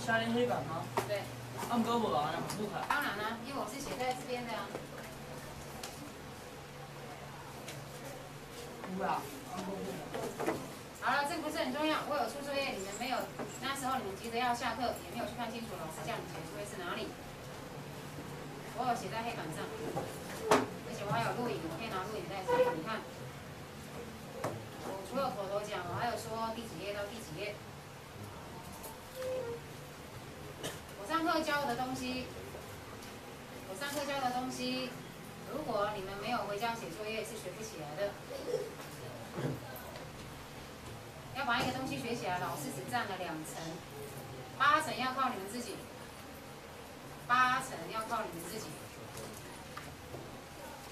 下列黑板吗？对。按胳膊啊，不卡。当然啦，因为我是写在这边的啊。不啊。好了，这个不是很重要。我有出作业，你们没有，那时候你们急着要下课，也没有去看清楚老师叫你写的作业是哪里。我有写在黑板上，而且我还有录影，我可以拿录影带给你看。我除了口头讲，我还有说第几页到第几页。我上课教的东西，如果你们没有回家写作业，是学不起来的。要把一个东西学起来，老师只占了2成，8成要靠你们自己，8成要靠你们自己。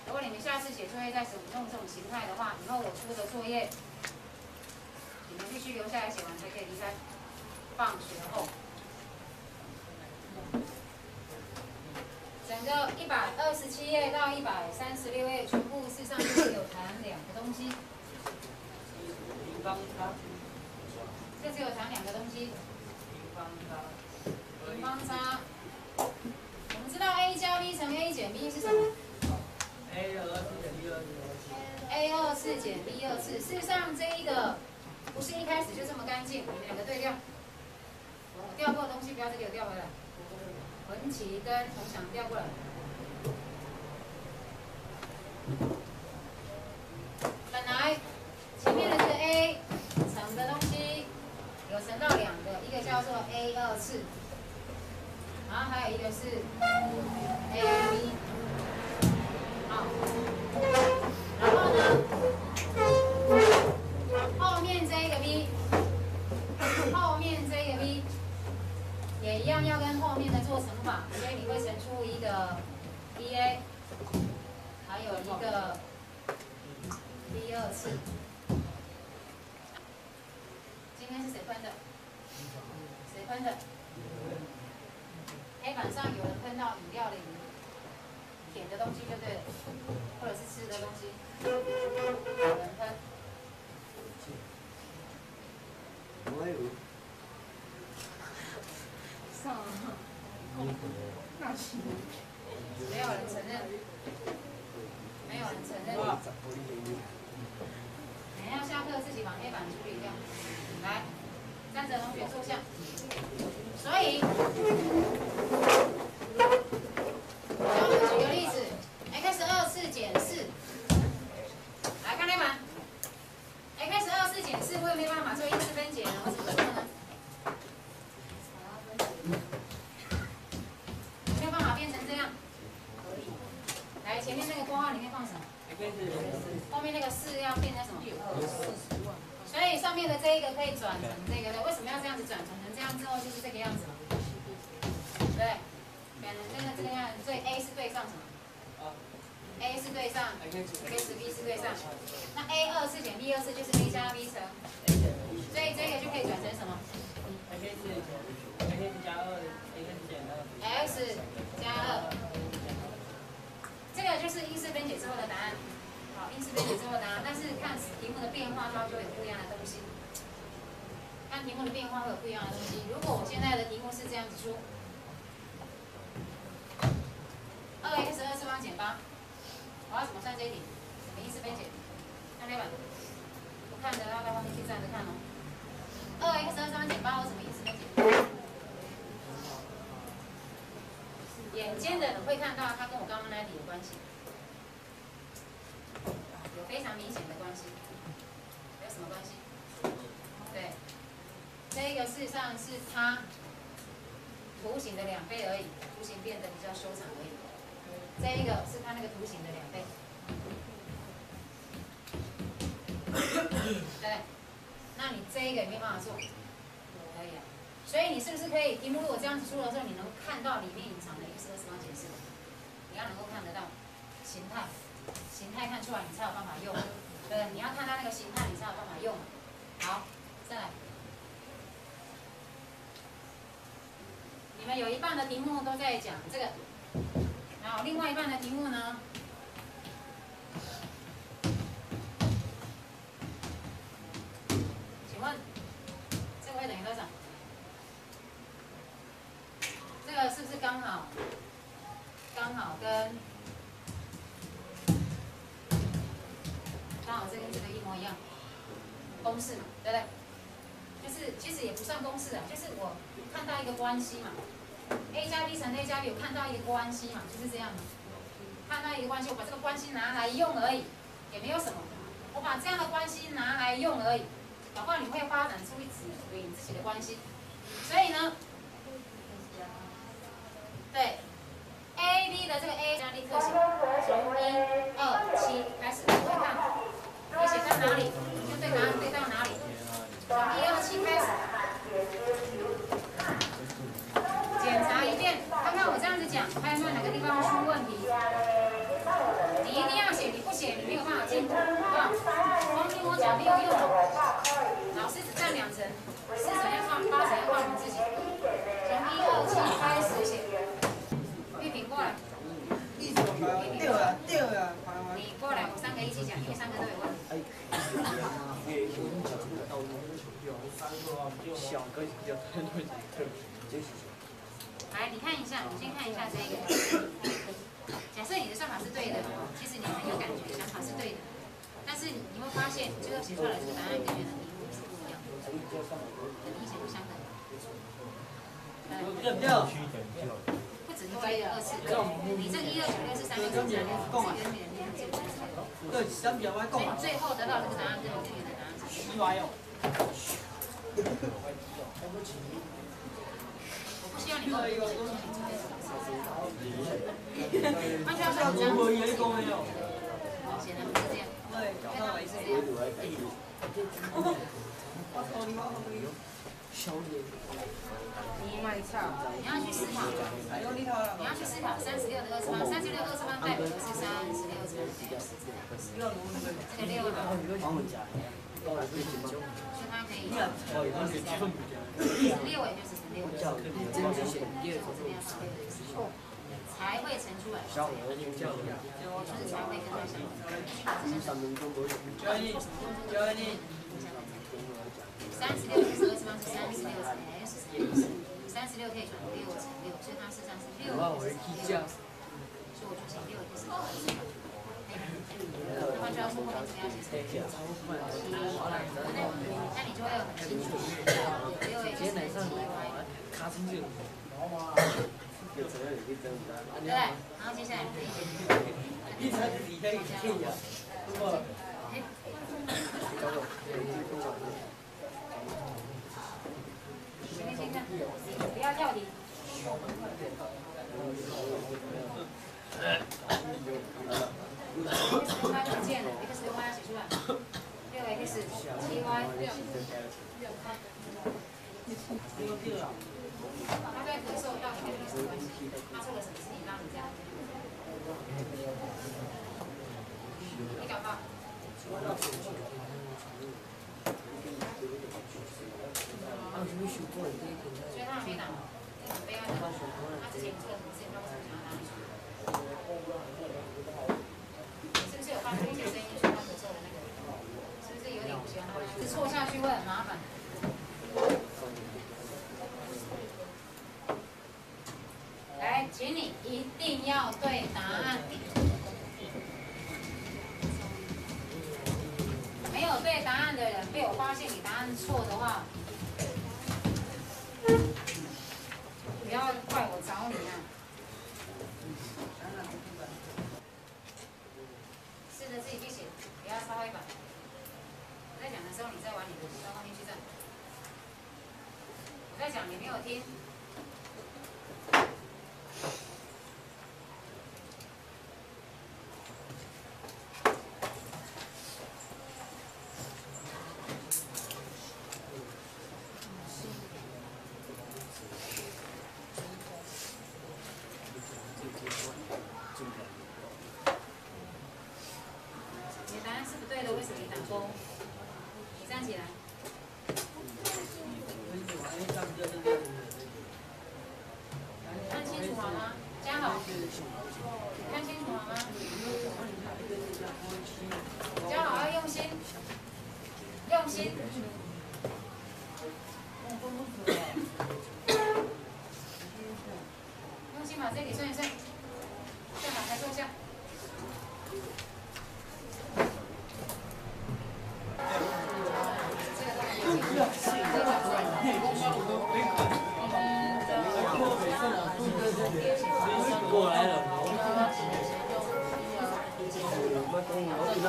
如果你们下次写作业再用这种形态的话，以后我出的作业，你们必须留下来写完才可以离开。放学后，整个127页到136页，全部事实上就是有谈2个东西。这只有谈2个东西。平方差。我们知道 a 加 b 乘 a 减 b 是什么 ？A24 减 B24。事实上，这一个不是一开始就这么干净，你们2个对调。我调过的东西不要再给我调回来。横旗跟同墙调过来。本来前面的是 A 乘的东西，有乘到2个，一个叫做 A24， 然后还有一个是 AB， 好，然后呢，后面这个 B， 也一样要跟后面的做乘法，所以你会乘出一个 BA， 还有一个 B24。今天是谁喷的？谁喷的？黑板上有人喷到饮料的饮，甜的东西就对了，或者是吃的东西，有人喷。我有。上啊。那行。没有人承认。没有人承认。等一下下课自己把黑板处理掉。来，站着同学坐下。所以，教你举个例子 ，x24减4，来看黑板 ，x24减4，我有没有办法做因式分解呢？我怎么做呢？有没有办法变成这样？可以。来，前面那个括号里面放什么？后面那个4要变成什么？所以上面的这一个可以转成这个的，为什么要这样子转？转成这样之后就是这个样子嘛，对，变成这个样子，所以 A 是对上什么 ？A 是对上 ，B 是对上，那 A24减 B24就是 A 加 B 乘，所以这个就可以转成什么 ？x 加2 ？x 加2，这个就是因式分解之后的答案。好，因式分解之后的答案，但是看题目的变化，它就会有不一样的东西。看题目的变化会有不一样的东西。如果我现在的题目是这样子出，2x24方减8，我要怎么算这一题？怎么因式分解？看黑板，不看的要到后面去站着看哦。2x24方减8，我怎么因式分解？眼尖的人会看到它跟我刚刚那题有关系。有非常明显的关系，有什么关系？对，这个事实上是它图形的2倍而已，图形变得比较修长而已。这一个是它那个图形的2倍。对，那你这一个也没办法做，可以啊。所以你是不是可以？题目如果这样子出的时候，你能看到里面隐藏的1/20方解释，你要能够看得到形态。形态看出来，你才有办法用。对，你要看到那个形态，你才有办法用。好，再来。你们有一半的题目都在讲这个，然后另外一半的题目呢，请问这个会等于多少？刚好这跟这个一模一样，公式嘛，对不对？就是其实也不算公式啊，就是我看到一个关系嘛 ，a 加 b 乘 a 加 b， 我看到一个关系嘛，就是这样嘛。看到一个关系，我把这个关系拿来用而已，也没有什么。我把这样的关系拿来用而已，搞不好你会发展出属于你自己的关系。所以呢，对 ，a b 的这个 a 加立刻写，从1、2、7开始，你会看，你写到哪里，就对答案对到哪里。从1、2、7开始，检查一遍，看看我这样子讲，还有没有哪个地方出问题。你一定要写，你不写你没有办法进步，好不好？光听我讲没有用的，老师只占2层，4层要靠8层要靠你们自己。从1、2、7开始写，玉萍过来。对啊，你过来，我3个一起讲，因为3个都有问题。来，你看一下，你先看一下这个。假设你的算法是对的，其实你很有感觉，想法是对的，但是你会发现，最后写出来的这个答案跟原来的题目是不一样的，跟以前不相等。对不对？不止你对2次，你这1、2、9、6是3个乘3，跟你的对，相比较外所以最后得到这个答案跟你这边的答案是一样的。我不希望你跟我一起做这个。完全要像这样子，显然不是这样，对，他们是这样。你要去思考36的20方，36的20方代表的是36乘以10，这个6啊，所以它可以6也就是16，才会乘出来，就是才会跟它相同。36就是20方是36乘36可以转6乘6，所以它事实上是6，所以我就写6就是20。那换句话说，后面这边要写成7，那你就会很清楚，6也就是7y。对不对？然后接下来可以前面先看，不要跳题。它不见了 ，x 6y 要写出来，6x 7y 他在咳嗽，到底跟你什么关系？他做了什么事情让你这样？你搞不好。所以他还没打，这很悲哀的。他之前做了什么事情，他为什么想要拿你出来？你是不是有发出一些声音，说他咳嗽的那个？是不是有点不喜欢他？是错下去会很麻烦。来，请你一定要对答案。没有对答案的人，被我发现你答案错的话，不要怪我找你啊。试着自己去写，不要抄黑板。我在讲的时候，你再往你的到后面去站。我在讲，你没有听。你的答案是不对的，为什么你打勾？你站起来。看清楚好吗？加好。看清楚好吗？加好要用心，用心。用心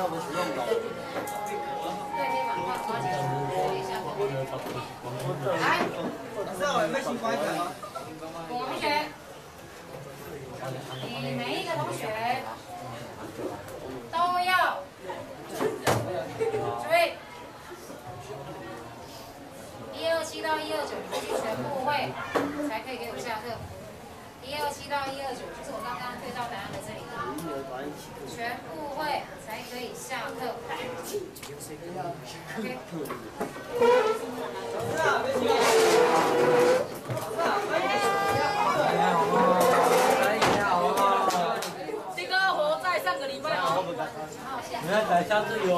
我们使用的。对，可以把画起来，等一下。来，老师，我有没有新观看吗？同学，你每一个同学都要注意，127到129，你必须全部会，才可以给我下课。127到129，就是我刚刚对照答案的这里，全部会才可以下课。OK。这个活在上个礼拜哦。你看，下次有。